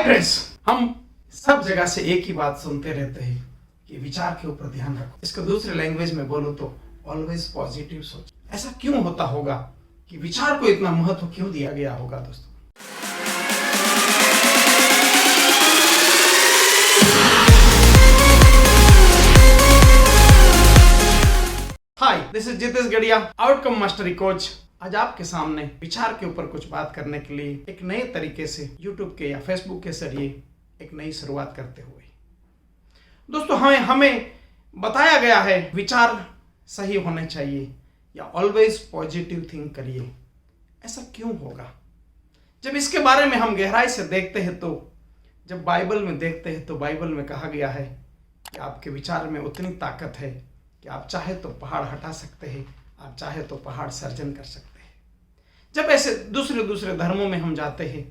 Friends, हम सब जगह से एक ही बात सुनते रहते हैं कि विचार के ऊपर ध्यान रखो। इसको दूसरे लैंग्वेज में बोलो तो ऑलवेज पॉजिटिव सोच। ऐसा क्यों होता होगा कि विचार को इतना महत्व क्यों दिया गया होगा दोस्तों? हाय, दिस इज जितेश गढ़िया, आउटकम मास्टरी कोच। आज आपके सामने विचार के ऊपर कुछ बात करने के लिए एक नए तरीके से यूट्यूब के या फेसबुक के जरिए एक नई शुरुआत करते हुए दोस्तों, हमें बताया गया है विचार सही होने चाहिए या ऑलवेज पॉजिटिव थिंक करिए। ऐसा क्यों होगा? जब इसके बारे में हम गहराई से देखते हैं तो जब बाइबल में देखते हैं तो बाइबल में कहा गया है कि आपके विचार में उतनी ताकत है कि आप चाहे तो पहाड़ हटा सकते हैं, आप चाहे तो पहाड़ सर्जन कर सकते हैं। जब ऐसे दूसरे धर्मों में हम जाते हैं,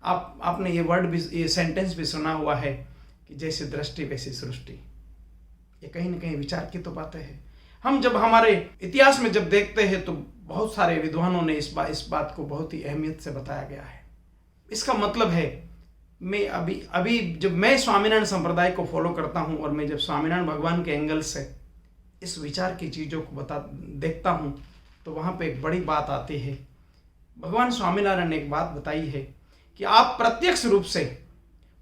आपने ये वर्ड भी, ये सेंटेंस भी सुना हुआ है कि जैसी दृष्टि वैसी सृष्टि। ये कहीं ना कहीं विचार की तो बातें हैं। हम जब हमारे इतिहास में जब देखते हैं तो बहुत सारे विद्वानों ने इस बात को बहुत ही अहमियत से बताया गया है। इसका मतलब है, मैं अभी जब मैं स्वामीनारायण संप्रदाय को फॉलो करता हूँ और मैं जब स्वामीनारायण भगवान के एंगल से इस विचार की चीज़ों को देखता हूँ तो वहाँ पे एक बड़ी बात आती है। भगवान स्वामीनारायण ने एक बात बताई है कि आप प्रत्यक्ष रूप से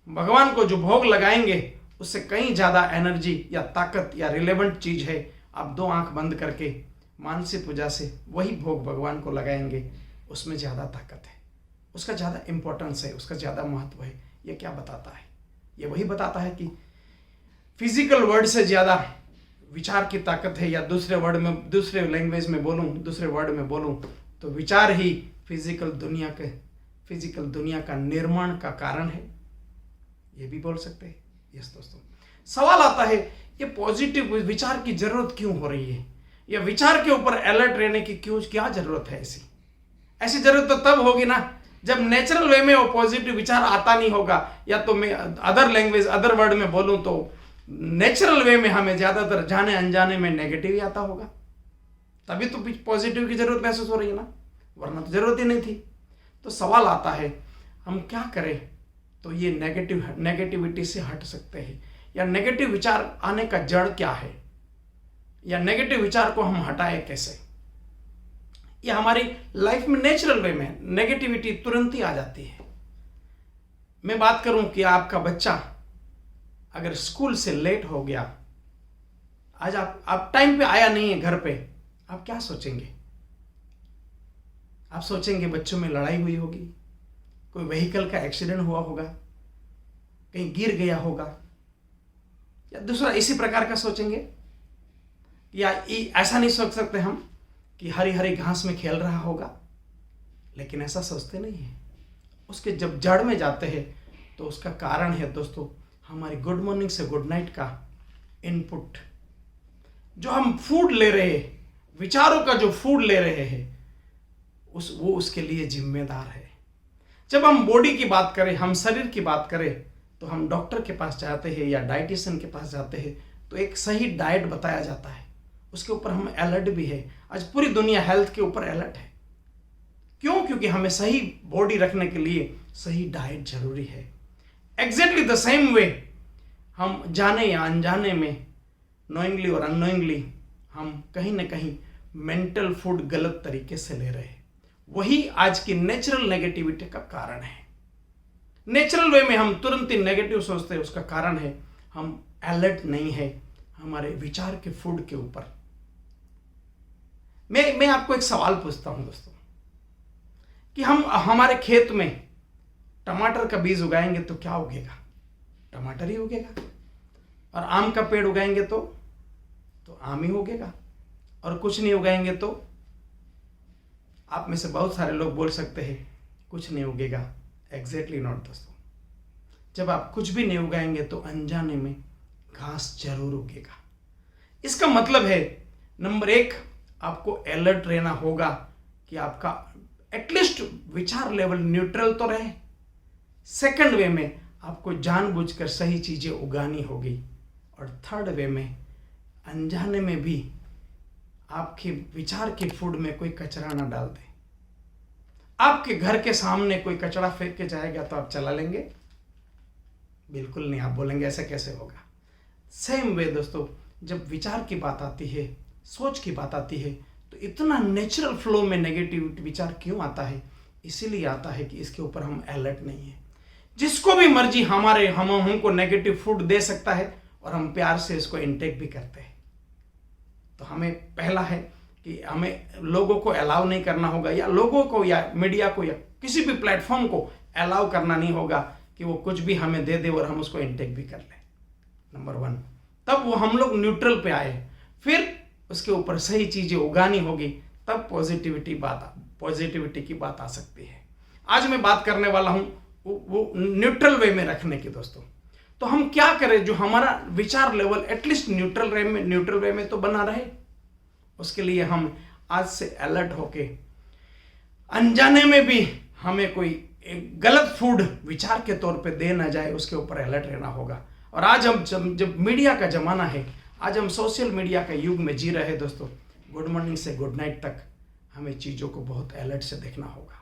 भगवान को जो भोग लगाएंगे उससे कहीं ज़्यादा एनर्जी या ताकत या रिलेवेंट चीज़ है। आप दो आंख बंद करके मानसिक पूजा से वही भोग भगवान को लगाएंगे, उसमें ज़्यादा ताकत है, उसका ज़्यादा इम्पोर्टेंस है, उसका ज़्यादा महत्व है। ये क्या बताता है? ये वही बताता है कि फिजिकल वर्ड से ज़्यादा विचार की ताकत है। या दूसरे लैंग्वेज में बोलूं, दूसरे वर्ड में बोलूं तो विचार ही फिजिकल दुनिया का निर्माण का कारण है। ये भी बोल सकते हैं। यस दोस्तों, सवाल आता है ये पॉजिटिव विचार की जरूरत क्यों हो रही है, या विचार के ऊपर अलर्ट रहने की क्या जरूरत है? ऐसी जरूरत तो तब होगी ना जब नेचुरल वे में वो पॉजिटिव विचार आता नहीं होगा। या तो मैं अदर वर्ड में बोलूं तो नेचुरल वे में हमें ज्यादातर जाने अनजाने में नेगेटिव ही आता होगा, तभी तो पॉजिटिव की जरूरत महसूस हो रही है ना, वरना तो जरूरत ही नहीं थी। तो सवाल आता है हम क्या करें तो ये नेगेटिविटी से हट सकते हैं, या नेगेटिव विचार आने का जड़ क्या है, या नेगेटिव विचार को हम हटाएं कैसे। ये हमारी लाइफ में नेचुरल वे में नेगेटिविटी तुरंत ही आ जाती है। मैं बात करूं कि आपका बच्चा अगर स्कूल से लेट हो गया, आज आप टाइम पे आया नहीं है घर पे, आप क्या सोचेंगे? आप सोचेंगे बच्चों में लड़ाई हुई होगी, कोई व्हीकल का एक्सीडेंट हुआ होगा, कहीं गिर गया होगा, या दूसरा इसी प्रकार का सोचेंगे। या ऐसा नहीं सोच सकते हम कि हरी हरी घास में खेल रहा होगा, लेकिन ऐसा सोचते नहीं है। उसके जब जड़ में जाते हैं तो उसका कारण है दोस्तों हमारी गुड मॉर्निंग से गुड नाइट का इनपुट। जो हम फूड ले रहे हैं, विचारों का जो फूड ले रहे हैं, वो उसके लिए जिम्मेदार है। जब हम बॉडी की बात करें, हम शरीर की बात करें, तो हम डॉक्टर के पास जाते हैं या डाइटिशियन के पास जाते हैं तो एक सही डाइट बताया जाता है, उसके ऊपर हम अलर्ट भी है। आज पूरी दुनिया हेल्थ के ऊपर अलर्ट है। क्यों? क्योंकि हमें सही बॉडी रखने के लिए सही डाइट जरूरी है। एग्जैक्टली द सेम वे हम जाने या अनजाने में, नोइंगली और अननोइंगली, हम कहीं ना कहीं मेंटल फूड गलत तरीके से ले रहे हैं। वही आज की नेचुरल नेगेटिविटी का कारण है। नेचुरल वे में हम तुरंत ही नेगेटिव सोचते हैं, उसका कारण है हम अलर्ट नहीं है हमारे विचार के फूड के ऊपर। मैं आपको एक सवाल पूछता हूं दोस्तों कि हम हमारे खेत में टमाटर का बीज उगाएंगे तो क्या उगेगा? टमाटर ही उगेगा। और आम का पेड़ उगाएंगे तो आम ही उगेगा। और कुछ नहीं उगाएंगे तो आप में से बहुत सारे लोग बोल सकते हैं कुछ नहीं उगेगा। एग्जैक्टली नॉट दोस्तों। जब आप कुछ भी नहीं उगाएंगे तो अनजाने में घास जरूर उगेगा। इसका मतलब है नंबर 1, आपको अलर्ट रहना होगा कि आपका एटलीस्ट विचार लेवल न्यूट्रल तो रहे। सेकंड वे में आपको जानबूझकर सही चीजें उगानी होगी। और थर्ड वे में अनजाने में भी आपके विचार के फूड में कोई कचरा ना डाल दे। आपके घर के सामने कोई कचरा फेंक के जाएगा तो आप चला लेंगे? बिल्कुल नहीं। आप बोलेंगे ऐसा कैसे होगा। सेम वे दोस्तों, जब विचार की बात आती है, सोच की बात आती है, तो इतना नेचुरल फ्लो में नेगेटिव विचार क्यों आता है? इसीलिए आता है कि इसके ऊपर हम अलर्ट नहीं है। जिसको भी मर्जी हमको नेगेटिव फूड दे सकता है और हम प्यार से इसको इनटेक भी करते हैं। तो हमें पहला है कि हमें लोगों को अलाउ नहीं करना होगा, या लोगों को या मीडिया को या किसी भी प्लेटफॉर्म को अलाउ करना नहीं होगा कि वो कुछ भी हमें दे दे और हम उसको इनटेक भी कर लें। नंबर 1, तब वो हम लोग न्यूट्रल पे आए, फिर उसके ऊपर सही चीजें उगानी होगी, तब पॉजिटिविटी की बात आ सकती है। आज मैं बात करने वाला हूं वो न्यूट्रल वे में रखने की दोस्तों। तो हम क्या करें जो हमारा विचार लेवल एटलीस्ट न्यूट्रल वे में तो बना रहे। उसके लिए हम आज से अलर्ट होके, अनजाने में भी हमें कोई एक गलत फूड विचार के तौर पे दे ना जाए, उसके ऊपर अलर्ट रहना होगा। और आज हम जब मीडिया का जमाना है, आज हम सोशल मीडिया का युग में जी रहे हैं दोस्तों। गुड मॉर्निंग से गुड नाइट तक हमें चीज़ों को बहुत अलर्ट से देखना होगा।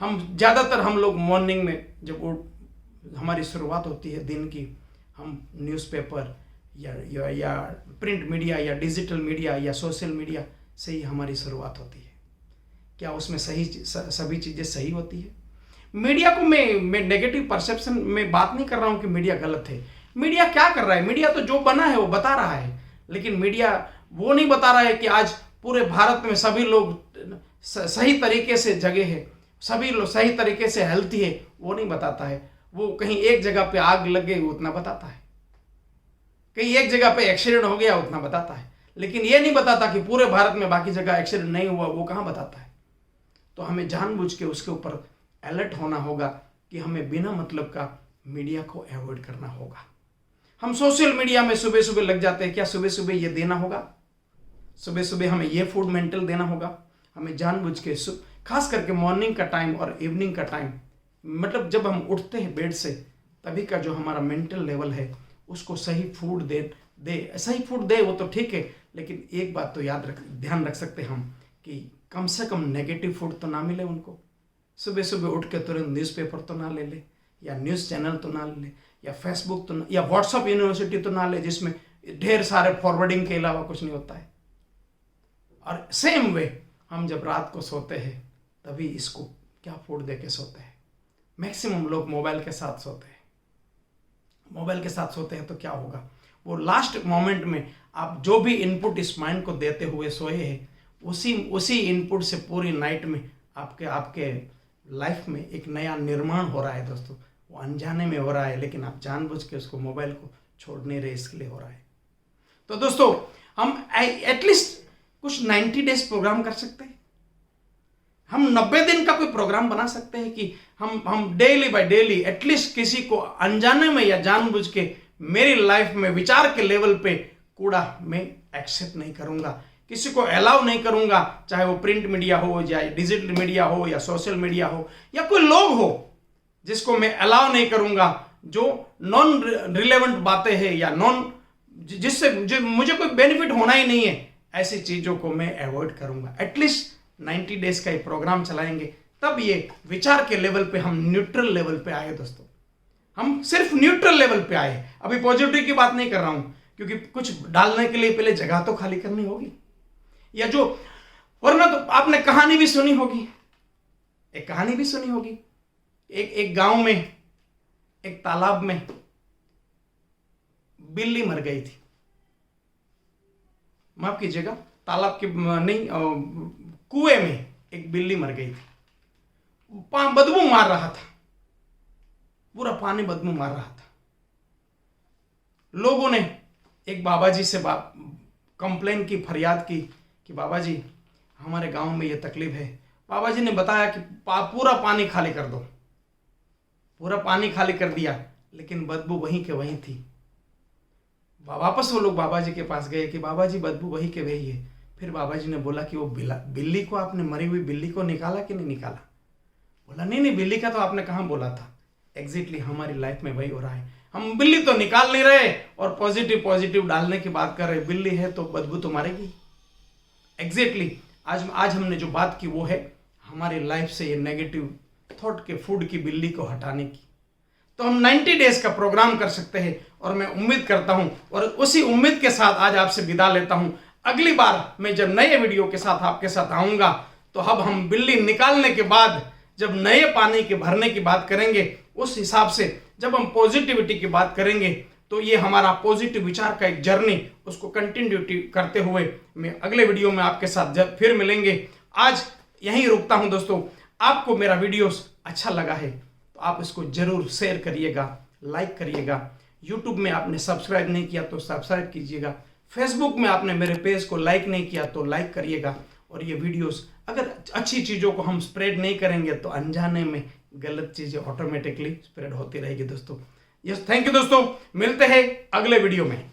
हम लोग मॉर्निंग में जब हमारी शुरुआत होती है दिन की, हम न्यूज़पेपर या प्रिंट मीडिया या डिजिटल मीडिया या सोशल मीडिया से ही हमारी शुरुआत होती है। क्या उसमें सभी चीज़ें सही होती है? मीडिया को मैं नेगेटिव परसेप्शन में बात नहीं कर रहा हूँ कि मीडिया गलत है। मीडिया क्या कर रहा है? मीडिया तो जो बना है वो बता रहा है, लेकिन मीडिया वो नहीं बता रहा है कि आज पूरे भारत में सभी लोग सही तरीके से जगे हैं, सभी लोग सही तरीके से हेल्थी है, वो नहीं बताता है। वो कहीं एक जगह पे आग लग गई उतना बताता है, कहीं एक जगह पे एक्सीडेंट हो गया उतना बताता है, लेकिन ये नहीं बताता कि पूरे भारत में बाकी जगह एक्सीडेंट नहीं हुआ, वो कहाँ बताता है। तो हमें जानबूझ के उसके ऊपर अलर्ट होना होगा कि हमें बिना मतलब का मीडिया को अवॉइड करना होगा। हम सोशल मीडिया में सुबह सुबह लग जाते हैं। क्या सुबह सुबह ये देना होगा? सुबह सुबह हमें ये फूड मेंटल देना होगा? हमें जानबूझ के खास करके मॉर्निंग का टाइम और इवनिंग का टाइम, मतलब जब हम उठते हैं बेड से, तभी का जो हमारा मेंटल लेवल है उसको सही फूड दे सही फूड दे वो तो ठीक है, लेकिन एक बात तो ध्यान रख सकते हम कि कम से कम नेगेटिव फूड तो ना मिले उनको। सुबह सुबह उठ के तुरंत न्यूज़पेपर तो ना ले ले, या न्यूज़ चैनल तो ना ले, या फेसबुक तो ना, या व्हाट्सअप यूनिवर्सिटी तो ना ले जिसमें ढेर सारे फॉरवर्डिंग के अलावा कुछ नहीं होता है। और सेम वे हम जब रात को सोते हैं तभी इसको क्या फूड दे के सोते हैं। मैक्सिमम लोग मोबाइल के साथ सोते हैं। मोबाइल के साथ सोते हैं तो क्या होगा, वो लास्ट मोमेंट में आप जो भी इनपुट इस माइंड को देते हुए सोए हैं, उसी इनपुट से पूरी नाइट में आपके लाइफ में एक नया निर्माण हो रहा है दोस्तों। वो अनजाने में हो रहा है, लेकिन आप जानबूझ के उसको मोबाइल को छोड़ नहीं रहे, इसके लिए हो रहा है। तो दोस्तों हम एटलीस्ट कुछ 90 डेज प्रोग्राम कर सकते हैं। हम 90 दिन का कोई प्रोग्राम बना सकते हैं कि हम डेली बाय डेली एटलीस्ट किसी को अनजाने में या जानबूझ के मेरी लाइफ में विचार के लेवल पे कूड़ा मैं एक्सेप्ट नहीं करूंगा, किसी को अलाउ नहीं करूंगा, चाहे वो प्रिंट मीडिया हो या डिजिटल मीडिया हो या सोशल मीडिया हो या कोई लोग हो जिसको मैं अलाउ नहीं करूंगा, जो नॉन रिलेवेंट बातें हैं या जिससे मुझे कोई बेनिफिट होना ही नहीं है, ऐसी चीजों को मैं अवॉइड करूंगा। एटलीस्ट 90 डेज का ये प्रोग्राम चलाएंगे, तब ये विचार के लेवल पे हम न्यूट्रल लेवल पे आए दोस्तों। हम सिर्फ न्यूट्रल लेवल पे आए। अभी पॉजिटिव की बात नहीं कर रहा हूं, क्योंकि कुछ डालने के लिए पहले जगह तो खाली करनी होगी, या जो वरना तो आपने कहानी भी सुनी होगी, एक गांव में एक तालाब में बिल्ली मर गई थी। माफ कीजिएगा, तालाब के नहीं, कुएं में एक बिल्ली मर गई थी। बदबू मार रहा था, पूरा पानी बदबू मार रहा था। लोगों ने एक बाबा जी से कंप्लेन की, फरियाद की कि बाबा जी हमारे गांव में ये तकलीफ है। बाबा जी ने बताया कि पूरा पानी खाली कर दो। पूरा पानी खाली कर दिया, लेकिन बदबू वहीं के वहीं थी। वापस वो लोग बाबा जी के पास गए कि बाबा जी बदबू वहीं के वहीं है। फिर बाबा जी ने बोला कि वो बिल्ली को, आपने मरी हुई बिल्ली को निकाला कि नहीं निकाला? बोला नहीं, बिल्ली का तो आपने कहाँ बोला था। एग्जैक्टली हमारी लाइफ में वही हो रहा है। हम बिल्ली तो निकाल नहीं रहे और पॉजिटिव डालने की बात कर रहे। बिल्ली है तो बदबू तो मारेगी। एग्जैक्टली आज हमने जो बात की वो है हमारी लाइफ से ये नेगेटिव थॉट के फूड की बिल्ली को हटाने की। तो हम 90 डेज का प्रोग्राम कर सकते हैं। और मैं उम्मीद करता हूं और उसी उम्मीद के साथ आज आपसे विदा लेता हूं। अगली बार मैं जब नए वीडियो के साथ आपके साथ आऊंगा तो अब हम बिल्ली निकालने के बाद जब नए पानी के भरने की बात करेंगे, उस हिसाब से जब हम पॉजिटिविटी की बात करेंगे तो ये हमारा पॉजिटिव विचार का एक जर्नी, उसको कंटिन्यूटी करते हुए मैं अगले वीडियो में आपके साथ जब फिर मिलेंगे। आज यहीं रुकता हूं दोस्तों। आपको मेरा वीडियोस अच्छा लगा है तो आप इसको जरूर शेयर करिएगा, लाइक करिएगा। यूट्यूब में आपने सब्सक्राइब नहीं किया तो सब्सक्राइब कीजिएगा। फेसबुक में आपने मेरे पेज को लाइक नहीं किया तो लाइक करिएगा। और ये वीडियोस अगर अच्छी चीज़ों को हम स्प्रेड नहीं करेंगे तो अनजाने में गलत चीज़ें ऑटोमेटिकली स्प्रेड होती रहेगी दोस्तों। यस, थैंक यू दोस्तों। मिलते हैं अगले वीडियो में।